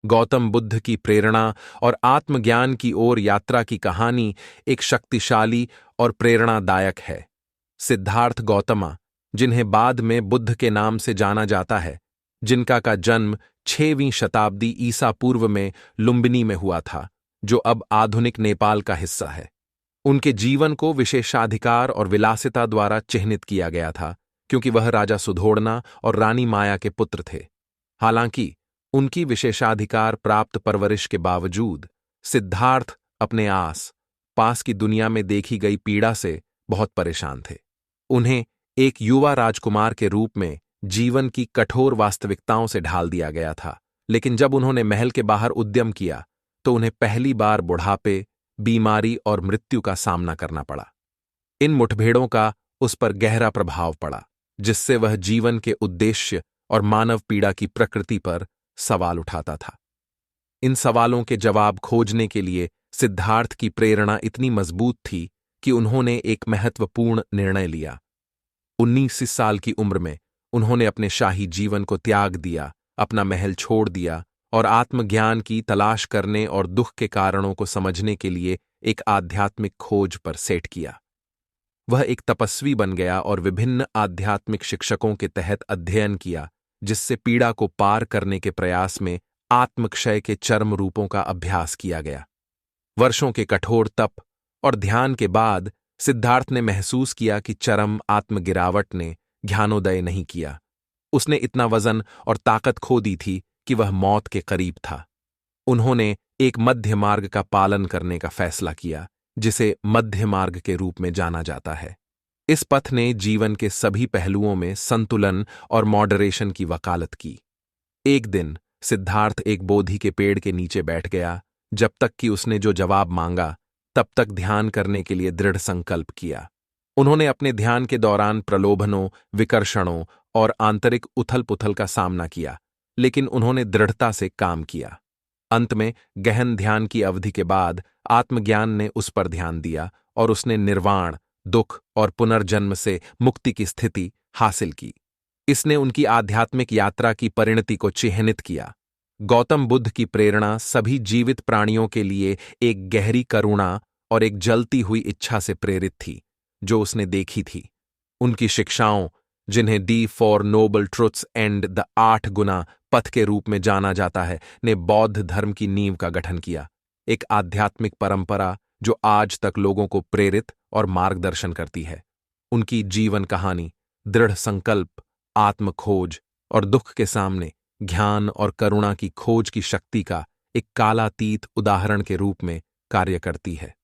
गौतम बुद्ध की प्रेरणा और आत्मज्ञान की ओर यात्रा की कहानी एक शक्तिशाली और प्रेरणादायक है। सिद्धार्थ गौतमा, जिन्हें बाद में बुद्ध के नाम से जाना जाता है, जिनका का जन्म 6वीं शताब्दी ईसा पूर्व में लुम्बिनी में हुआ था, जो अब आधुनिक नेपाल का हिस्सा है। उनके जीवन को विशेषाधिकार और विलासिता द्वारा चिह्नित किया गया था, क्योंकि वह राजा सुधोड़ना और रानी माया के पुत्र थे। हालांकि उनकी विशेषाधिकार प्राप्त परवरिश के बावजूद सिद्धार्थ अपने आस पास की दुनिया में देखी गई पीड़ा से बहुत परेशान थे। उन्हें एक युवा राजकुमार के रूप में जीवन की कठोर वास्तविकताओं से ढाल दिया गया था, लेकिन जब उन्होंने महल के बाहर उद्यम किया तो उन्हें पहली बार बुढ़ापे, बीमारी और मृत्यु का सामना करना पड़ा। इन मुठभेड़ों का उस पर गहरा प्रभाव पड़ा, जिससे वह जीवन के उद्देश्य और मानव पीड़ा की प्रकृति पर सवाल उठाता था। इन सवालों के जवाब खोजने के लिए सिद्धार्थ की प्रेरणा इतनी मजबूत थी कि उन्होंने एक महत्वपूर्ण निर्णय लिया। 19 साल की उम्र में उन्होंने अपने शाही जीवन को त्याग दिया, अपना महल छोड़ दिया और आत्मज्ञान की तलाश करने और दुख के कारणों को समझने के लिए एक आध्यात्मिक खोज पर सेट किया। वह एक तपस्वी बन गया और विभिन्न आध्यात्मिक शिक्षकों के तहत अध्ययन किया, जिससे पीड़ा को पार करने के प्रयास में आत्मक्षय के चरम रूपों का अभ्यास किया गया। वर्षों के कठोर तप और ध्यान के बाद सिद्धार्थ ने महसूस किया कि चरम आत्मगिरावट ने ज्ञानोदय नहीं किया। उसने इतना वजन और ताकत खो दी थी कि वह मौत के करीब था। उन्होंने एक मध्य मार्ग का पालन करने का फैसला किया, जिसे मध्य मार्ग के रूप में जाना जाता है। इस पथ ने जीवन के सभी पहलुओं में संतुलन और मॉडरेशन की वकालत की। एक दिन सिद्धार्थ एक बोधि के पेड़ के नीचे बैठ गया। जब तक कि उसने जो जवाब मांगा, तब तक ध्यान करने के लिए दृढ़ संकल्प किया। उन्होंने अपने ध्यान के दौरान प्रलोभनों, विकर्षणों और आंतरिक उथल-पुथल का सामना किया, लेकिन उन्होंने दृढ़ता से काम किया। अंत में गहन ध्यान की अवधि के बाद आत्मज्ञान ने उस पर ध्यान दिया और उसने निर्वाण, दुख और पुनर्जन्म से मुक्ति की स्थिति हासिल की। इसने उनकी आध्यात्मिक यात्रा की परिणति को चिह्नित किया। गौतम बुद्ध की प्रेरणा सभी जीवित प्राणियों के लिए एक गहरी करुणा और एक जलती हुई इच्छा से प्रेरित थी, जो उसने देखी थी। उनकी शिक्षाओं, जिन्हें the four noble truths and the 8 गुना पथ के रूप में जाना जाता है, ने बौद्ध धर्म की नींव का गठन किया। एक आध्यात्मिक परंपरा जो आज तक लोगों को प्रेरित और मार्गदर्शन करती है। उनकी जीवन कहानी दृढ़ संकल्प, आत्मखोज और दुख के सामने ज्ञान और करुणा की खोज की शक्ति का एक कालातीत उदाहरण के रूप में कार्य करती है।